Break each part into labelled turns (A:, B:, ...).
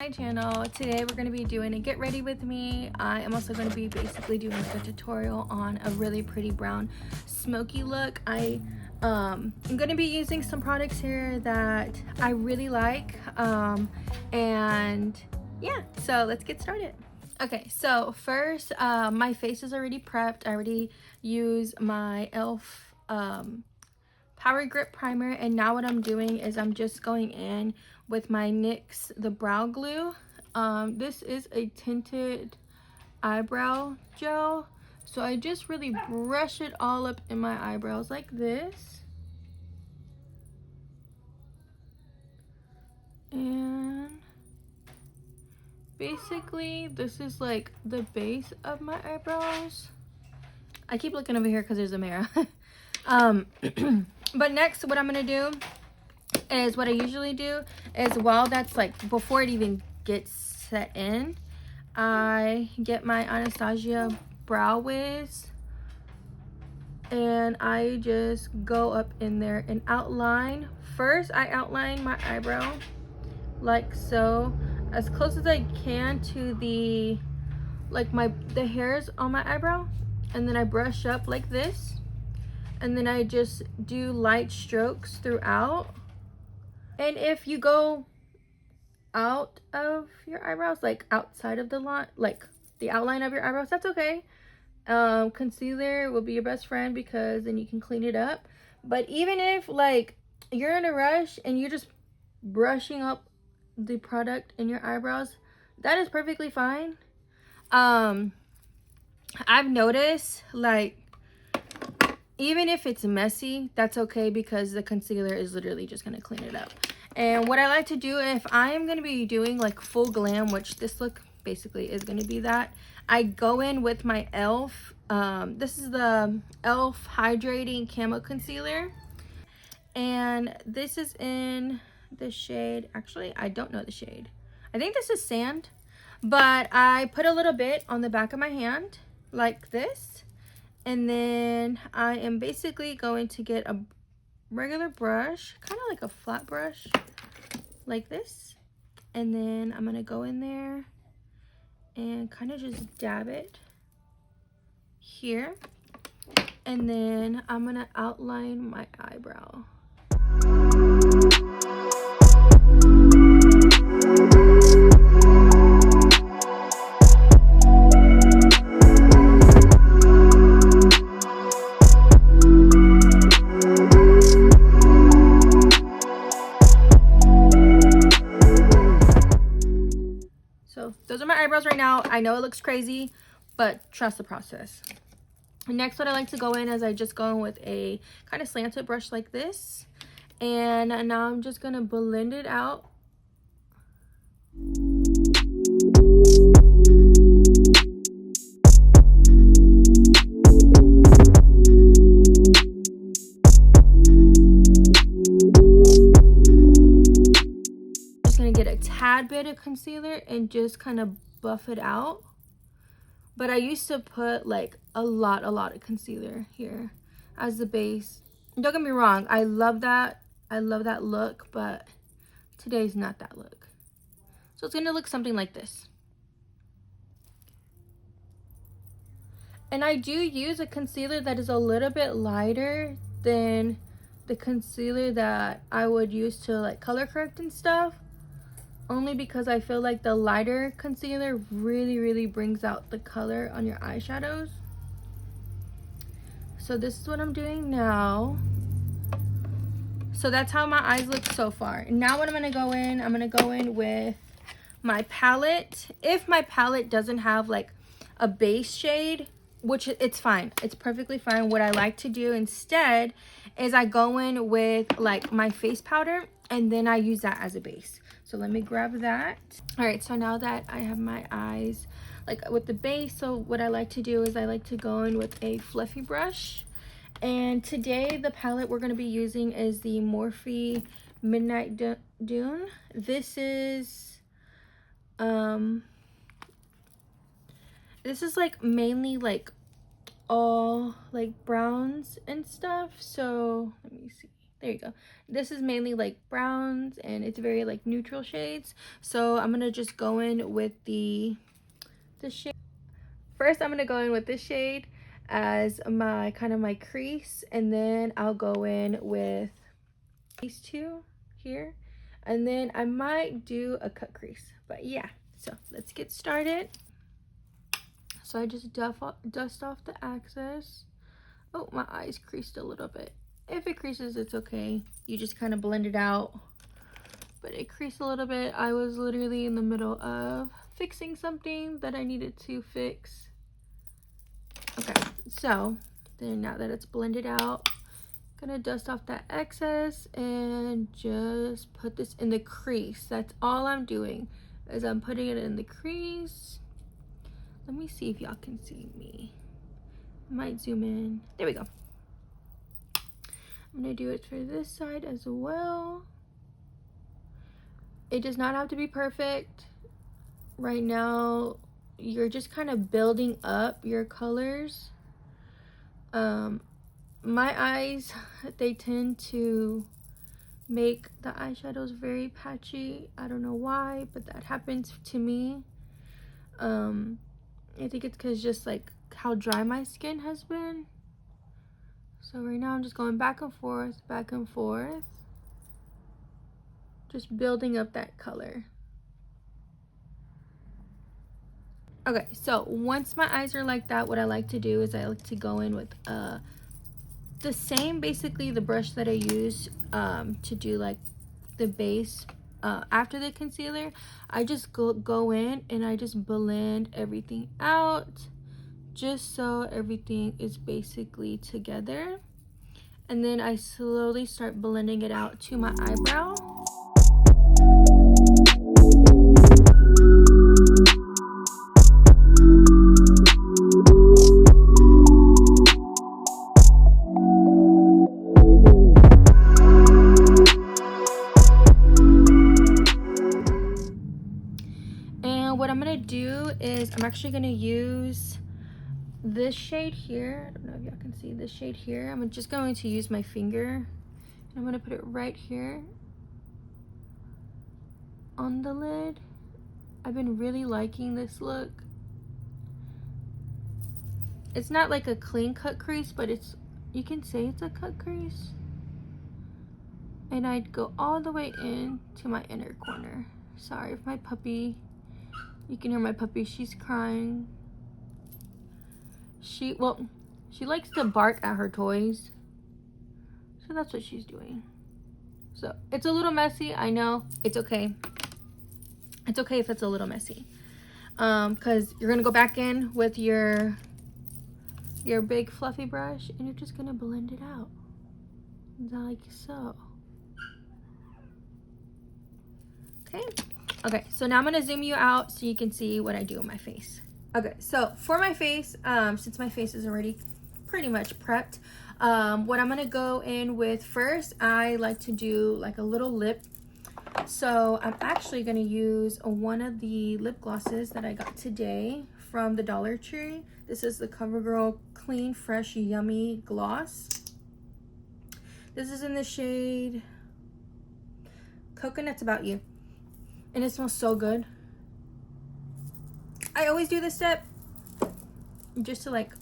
A: My channel. Today we're going to be doing a get ready with me. I am also going to be basically doing like a tutorial on a really pretty brown smoky look. I'm going to be using some products here that I really like, and yeah, so let's get started. Okay, so first, my face is already prepped. I already used my e.l.f. Power Grip Primer, and now what I'm doing is I'm just going in with my NYX the brow glue. This is a tinted eyebrow gel, so I just really brush it all up in my eyebrows like this, and basically this is like the base of my eyebrows. I keep looking over here because there's a mirror. But next what I'm gonna do is what I usually do is, while that's like before it even gets set in, I get my Anastasia Brow Wiz and I just go up in there and outline. First I outline my eyebrow like so, as close as I can to the the hairs on my eyebrow, and then I brush up like this, and then I just do light strokes throughout. And if you go out of your eyebrows, like outside of the line, like the outline of your eyebrows, that's okay. Concealer will be your best friend because then you can clean it up. But even if like you're in a rush and you're just brushing up the product in your eyebrows, that is perfectly fine. I've noticed, like, even if it's messy, that's okay because the concealer is literally just going to clean it up. And what I like to do, if I am going to be doing like full glam, which this look basically is going to be that, I go in with my e.l.f. This is the e.l.f. Hydrating Camo Concealer. And this is in the shade, actually, I don't know the shade. I think this is Sand. But I put a little bit on the back of my hand like this. And then I am basically going to get a regular brush, kind of like a flat brush, like this. And then I'm going to go in there and kind of just dab it here. And then I'm going to outline my eyebrow. Those are my eyebrows right now. I know it looks crazy, but trust the process. Next, what I like to go in is I just go in with a kind of slanted brush like this. And now I'm just going to blend it out. Get a tad bit of concealer and just kind of buff it out. But I used to put like a lot of concealer here as the base. Don't get me wrong, I love that look, but today's not that look. So it's gonna look something like this. And I do use a concealer that is a little bit lighter than the concealer that I would use to like color correct and stuff. Only because I feel like the lighter concealer really brings out the color on your eyeshadows. So this is what I'm doing now. So that's how my eyes look so far. Now what I'm going to go in with my palette. If my palette doesn't have like a base shade, which it's fine. It's perfectly fine. What I like to do instead is I go in with like my face powder and then I use that as a base. So let me grab that. All right, so now that I have my eyes like with the base, so what I like to do is I like to go in with a fluffy brush. And today the palette we're going to be using is the Morphe Midnight Dune. This is like mainly like all like browns and stuff. So let me see. There you go. This is mainly like browns, and it's very like neutral shades. So I'm gonna just go in with the shade. First, I'm gonna go in with this shade as my kind of my crease, and then I'll go in with these two here, and then I might do a cut crease. But yeah, so let's get started. So I just dust off the excess. Oh, my eyes creased a little bit. If it creases, it's okay. You just kind of blend it out. But it creased a little bit. I was literally in the middle of fixing something that I needed to fix. Okay, so then now that it's blended out, I'm gonna dust off that excess and just put this in the crease. That's all I'm doing, is I'm putting it in the crease. Let me see if y'all can see me. I might zoom in. There we go. I'm gonna do it for this side as well. It does not have to be perfect. Right now, you're just kind of building up your colors. My eyes, they tend to make the eyeshadows very patchy. I don't know why, but that happens to me. I think it's because just like how dry my skin has been. So right now I'm just going back and forth, just building up that color. Okay, so once my eyes are like that, what I like to do is I like to go in with the same, basically the brush that I use to do like the base after the concealer. I just go in and I just blend everything out, just so everything is basically together. And then I slowly start blending it out to my eyebrow. And what I'm gonna do is I'm actually gonna use this shade here. I don't know if y'all can see this shade here. I'm just going to use my finger, and I'm gonna put it right here on the lid. I've been really liking this look. It's not like a clean cut crease, but you can say it's a cut crease. And I'd go all the way in to my inner corner. Sorry if my puppy, you can hear my puppy, she's crying. She likes to bark at her toys, so that's what she's doing. So it's a little messy, I know. It's okay. It's okay if it's a little messy, because you're gonna go back in with your big fluffy brush, and you're just gonna blend it out like so. Okay, so now I'm gonna zoom you out so you can see what I do with my face. Okay, so for my face, since my face is already pretty much prepped, what I'm gonna go in with first, I like to do like a little lip. So I'm actually gonna use one of the lip glosses that I got today from the Dollar Tree. This is the CoverGirl Clean Fresh Yummy Gloss. This is in the shade Coconut's About You, and it smells so good. I always do this step just to like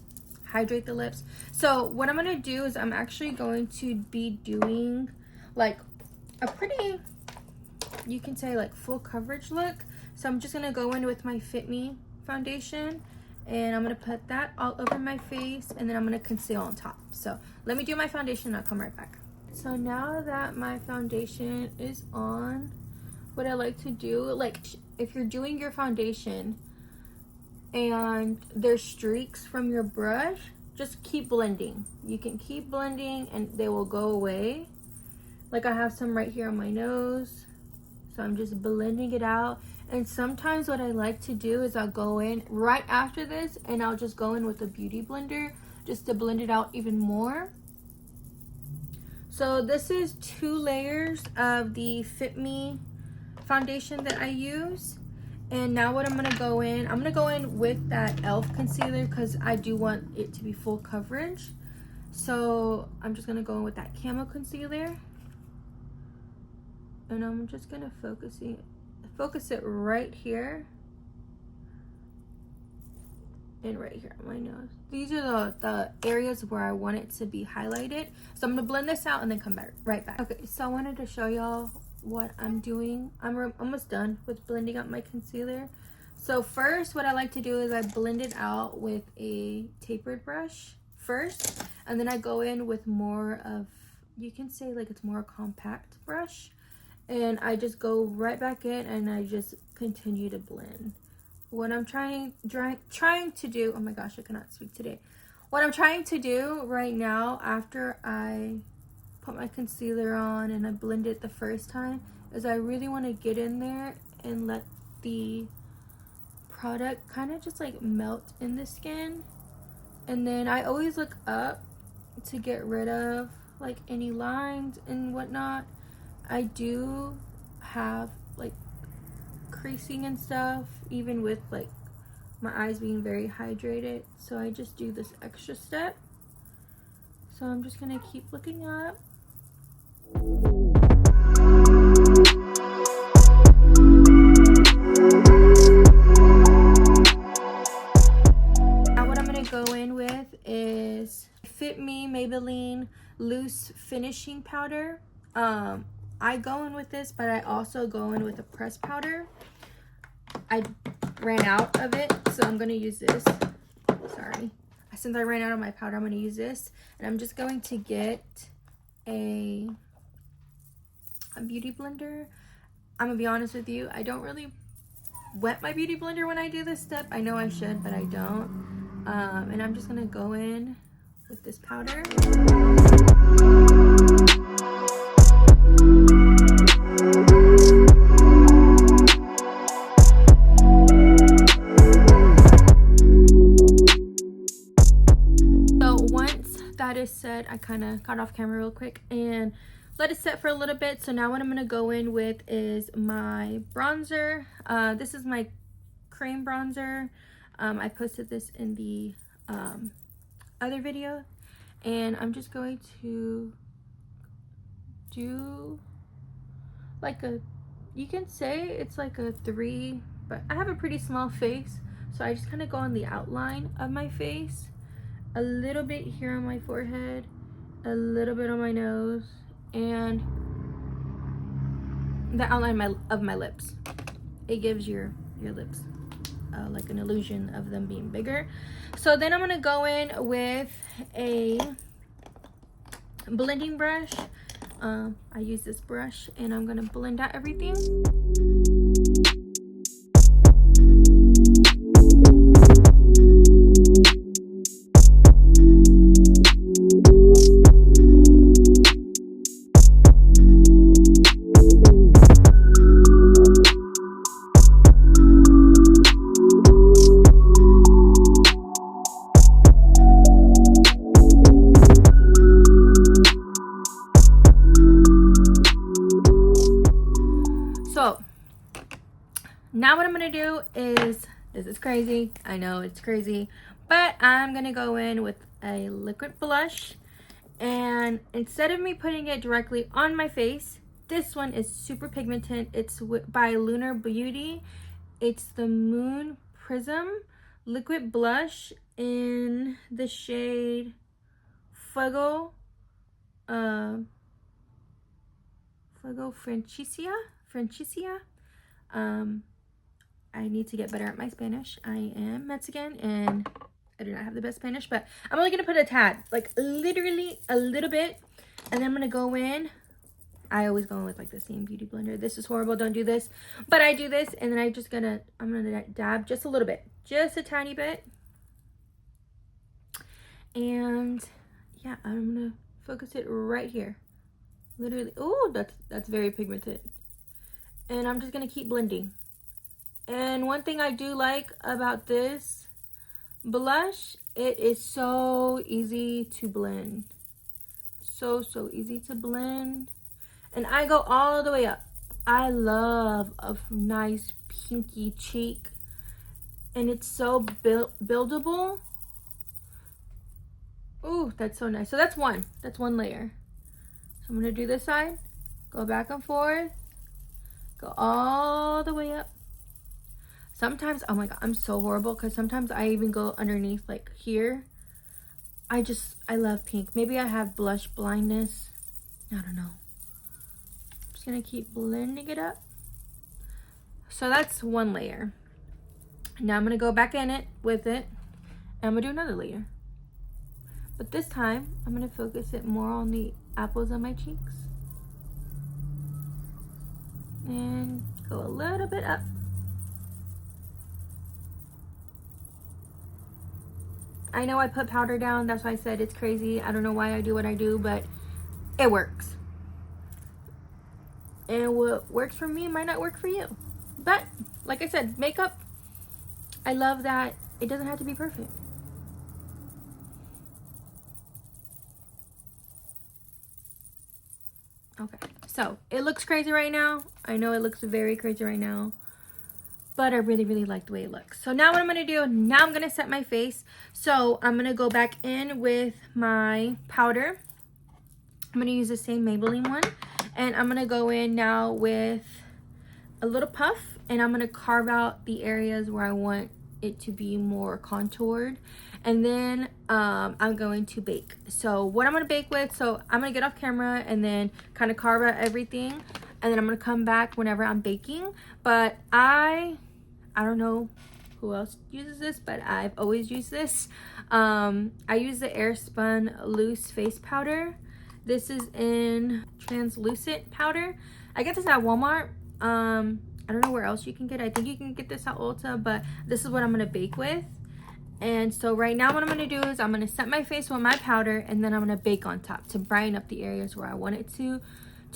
A: hydrate the lips. So what I'm gonna do is I'm actually going to be doing like a pretty, you can say like full coverage look. So I'm just gonna go in with my Fit Me foundation, and I'm gonna put that all over my face, and then I'm gonna conceal on top. So let me do my foundation and I'll come right back. So now that my foundation is on, what I like to do, like if you're doing your foundation and there's streaks from your brush, just keep blending. You can keep blending and they will go away. Like I have some right here on my nose, so I'm just blending it out. And sometimes what I like to do is I'll go in right after this and I'll just go in with a beauty blender just to blend it out even more. So this is 2 layers of the Fit Me foundation that I use. And now what I'm gonna go in with that e.l.f. concealer because I do want it to be full coverage. So I'm just gonna go in with that camo concealer, and I'm just gonna focus it right here and right here on my nose. These are the areas where I want it to be highlighted. So I'm gonna blend this out and then come right back. Okay, so I wanted to show y'all what I'm doing. I'm almost done with blending out my concealer. So first, what I like to do is I blend it out with a tapered brush first, and then I go in with more of, you can say like it's more compact brush, and I just go right back in and I just continue to blend. What I'm trying to do, oh my gosh, I cannot speak today. What I'm trying to do right now, after I put my concealer on and I blend it the first time, is I really want to get in there and let the product kind of just like melt in the skin. And then I always look up to get rid of like any lines and whatnot. I do have like creasing and stuff, even with like my eyes being very hydrated, so I just do this extra step. So I'm just gonna keep looking up. Now what I'm gonna go in with is Fit Me Maybelline Loose Finishing Powder. I go in with this, but I also go in with a pressed powder. I ran out of it, so I'm gonna use this. Sorry. Since I ran out of my powder, I'm gonna use this. And I'm just going to get a beauty blender. I'm gonna be honest with you, I don't really wet my beauty blender when I do this step. I know I should, but I don't. And I'm just gonna go in with this powder. That is set. I kind of got off camera real quick and let it set for a little bit. So now what I'm going to go in with is my bronzer. This is my cream bronzer. I posted this in the other video, and I'm just going to do like a, you can say it's like a 3, but I have a pretty small face, so I just kind of go on the outline of my face. A little bit here on my forehead, a little bit on my nose, and the outline of my lips. It gives your lips like an illusion of them being bigger. So then I'm gonna go in with a blending brush. I use this brush and I'm gonna blend out everything. So now what I'm gonna do is, this is crazy, I know it's crazy, but I'm gonna go in with a liquid blush, and instead of me putting it directly on my face, this one is super pigmented. It's by Lunar Beauty. It's the Moon Prism liquid blush in the shade Fuego Franchicia. I need to get better at my Spanish. I am Mexican and I do not have the best Spanish, but I'm only gonna put a tad, like literally a little bit, and then I'm gonna go in. I always go in with like the same beauty blender. This is horrible, don't do this, but I do this, and then I'm gonna dab just a little bit, just a tiny bit, and yeah, I'm gonna focus it right here, literally. Oh, that's very pigmented, and I'm just gonna keep blending. And one thing I do like about this blush, it is so easy to blend, so easy to blend. And I go all the way up. I love a nice pinky cheek, and it's so buildable. Ooh, that's so nice. So that's one layer. So I'm gonna do this side, go back and forth, go all the way up. Sometimes, oh my god, I'm so horrible because sometimes I even go underneath, like here. I love pink. Maybe I have blush blindness. I don't know. I'm just gonna keep blending it up. So that's one layer. Now I'm gonna go back in it with it, and I'm gonna do another layer. But this time, I'm gonna focus it more on the apples on my cheeks. And go a little bit up. I know I put powder down, that's why I said it's crazy. I don't know why I do what I do, but it works. And what works for me might not work for you. But, like I said, makeup, I love that it doesn't have to be perfect. Okay, so it looks crazy right now. I know it looks very crazy right now, but I really, really like the way it looks. So now what I'm gonna do, now I'm gonna set my face. So I'm gonna go back in with my powder. I'm gonna use the same Maybelline one. And I'm gonna go in now with a little puff, and I'm gonna carve out the areas where I want it to be more contoured. And then I'm going to bake. So what I'm gonna bake with, so I'm gonna get off camera and then kind of carve out everything. And then I'm gonna come back whenever I'm baking. But I don't know who else uses this, but I've always used this. I use the Airspun Loose Face Powder. This is in translucent powder. I get this at Walmart. I don't know where else you can get it. I think you can get this at Ulta, but this is what I'm gonna bake with. And so right now what I'm gonna do is I'm gonna set my face with my powder, and then I'm gonna bake on top to brighten up the areas where I want it to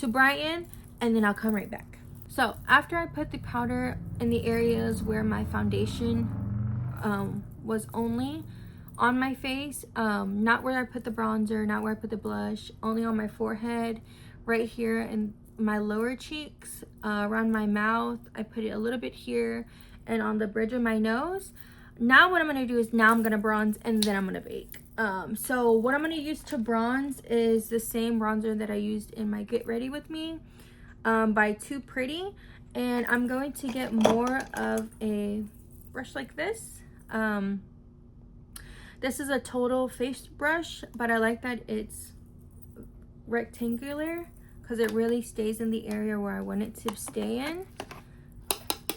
A: brighten, and then I'll come right back. So after I put the powder in the areas where my foundation was only on my face, not where I put the bronzer, not where I put the blush, only on my forehead, right here in my lower cheeks, around my mouth. I put it a little bit here and on the bridge of my nose. Now what I'm gonna do is now I'm gonna bronze, and then I'm gonna bake. So what I'm gonna use to bronze is the same bronzer that I used in my Get Ready With Me by Too Pretty. And I'm going to get more of a brush like this. This is a total face brush, but I like that it's rectangular because it really stays in the area where I want it to stay in.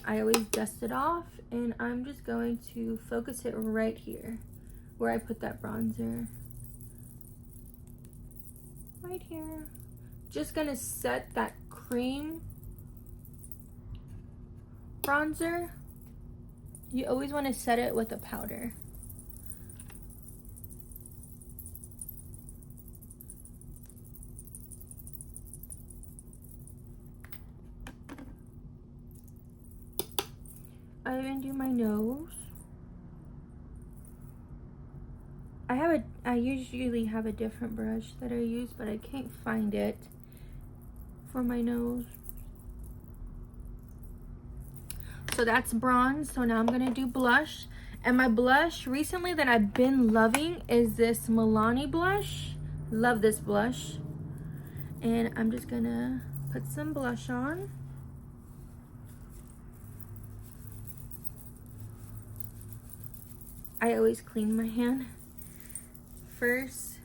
A: I always dust it off, and I'm just going to focus it right here where I put that bronzer. Right here. Just gonna set that cream bronzer. You always want to set it with a powder. I even do my nose. I usually have a different brush that I use, but I can't find it for my nose. So that's bronze. So now I'm gonna do blush. And my blush recently that I've been loving is this Milani blush. Love this blush. And I'm just gonna put some blush on. I always clean my hand first.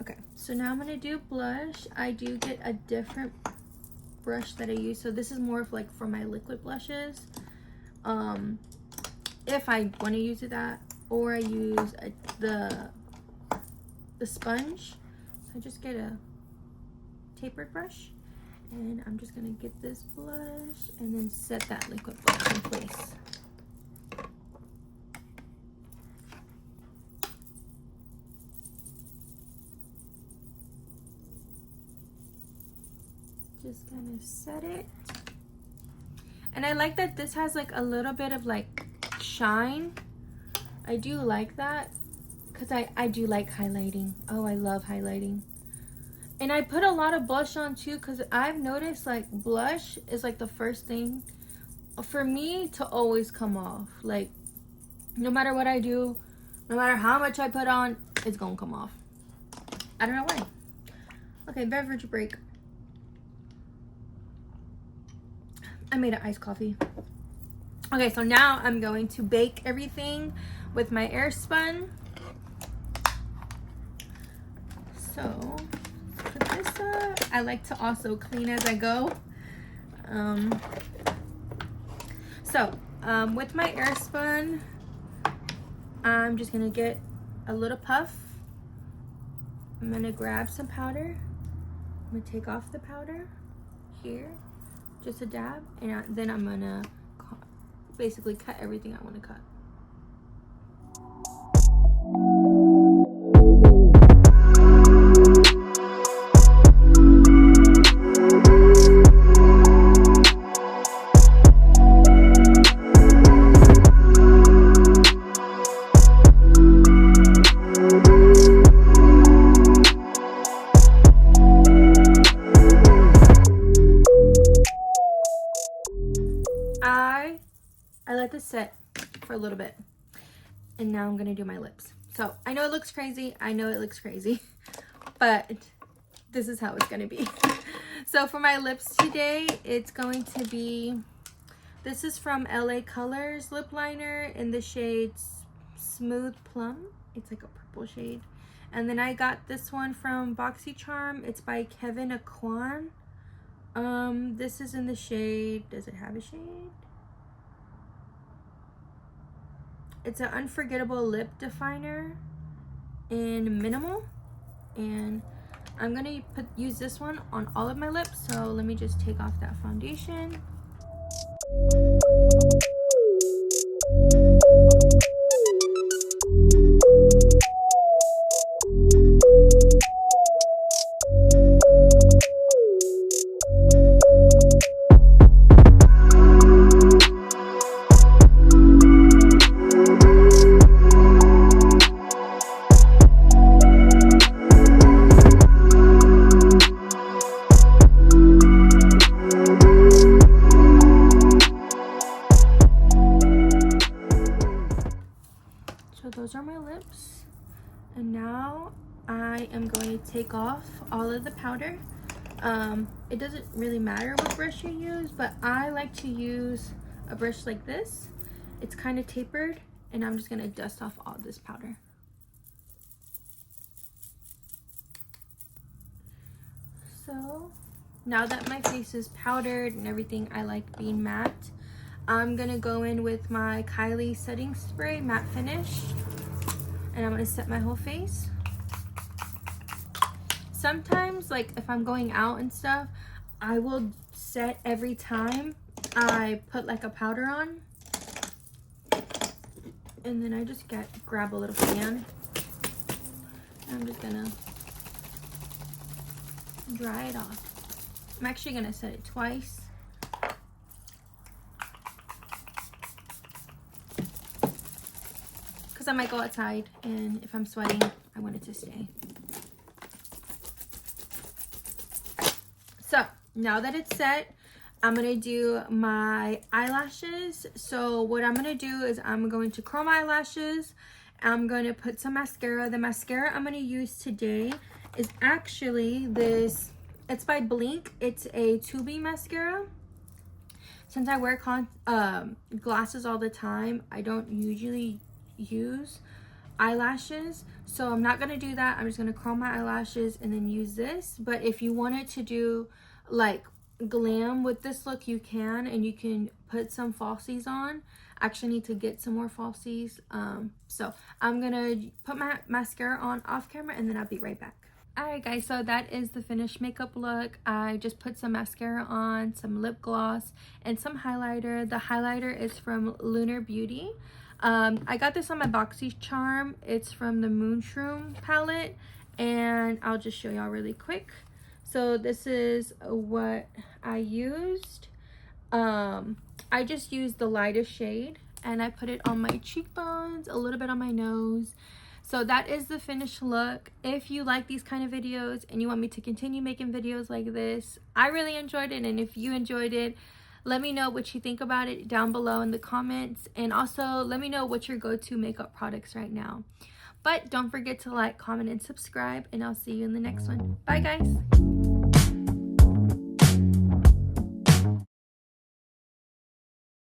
A: Okay, so now I'm gonna do blush. I do get a different brush that I use. So this is more of like for my liquid blushes. If I want to use that, or I use the sponge. So I just get a tapered brush, and I'm just gonna get this blush and then set that liquid blush in place. Just kind of set it. And I like that this has like a little bit of like shine. I do like that because I do like highlighting. Oh, I love highlighting. And I put a lot of blush on too, because I've noticed like blush is like the first thing for me to always come off. Like no matter what I do, No matter how much I put on, it's gonna come off. I don't know why. Okay, beverage break. I made an iced coffee. Okay, so now I'm going to bake everything with my air spun. So, put this up. I like to also clean as I go. With my air spun, I'm just gonna get a little puff. I'm gonna grab some powder. I'm gonna take off the powder here, just a dab, and then I'm gonna basically cut everything I want to cut. I let this sit for a little bit, and now I'm gonna do my lips. So I know it looks crazy, but this is how it's gonna be. So for my lips today, it's going to be, this is from LA Colors lip liner in the shade Smooth Plum. It's like a purple shade. And then I got this one from BoxyCharm. It's by Kevin Aquan. This is in the shade, does it have a shade? It's an unforgettable lip definer in minimal, and I'm gonna use this one on all of my lips. So let me just take off that foundation. So those are my lips, and now I am going to take off all of the powder. It doesn't really matter what brush you use, but I like to use a brush like this. It's kind of tapered, and I'm just going to dust off all this powder. So now that my face is powdered and everything, I like being matte. I'm gonna go in with my Kylie setting spray matte finish, and I'm gonna set my whole face. Sometimes, like if I'm going out and stuff, I will set every time I put like a powder on, and then I just grab a little fan. I'm just gonna dry it off. I'm actually gonna set it twice. Because I might go outside, and if I'm sweating, I want it to stay. So now that it's set, I'm gonna do my eyelashes. So what I'm gonna do is I'm going to curl my eyelashes. I'm going to put some mascara. The mascara I'm gonna use today is actually this, it's by Blink. It's a 2B mascara. Since I wear glasses all the time, I don't usually use eyelashes, so I'm not gonna do that. I'm just gonna curl my eyelashes and then use this. But if you wanted to do like glam with this look, you can, and you can put some falsies on. I actually need to get some more falsies. So I'm gonna put my mascara on off camera, and then I'll be right back. Alright guys, so that is the finished makeup look. I just put some mascara on, some lip gloss, and some highlighter. The highlighter is from Lunar Beauty. I got this on my BoxyCharm. It's from the Moonshroom palette, and I'll just show y'all really quick. So this is what I used. I just used the lightest shade, and I put it on my cheekbones, a little bit on my nose. So that is the finished look. If you like these kind of videos and you want me to continue making videos like this, I really enjoyed it, and if you enjoyed it, Let me know what you think about it down below in the comments, and also let me know what's your go-to makeup products right now. But don't forget to like, comment, and subscribe, and I'll see you in the next one. Bye guys.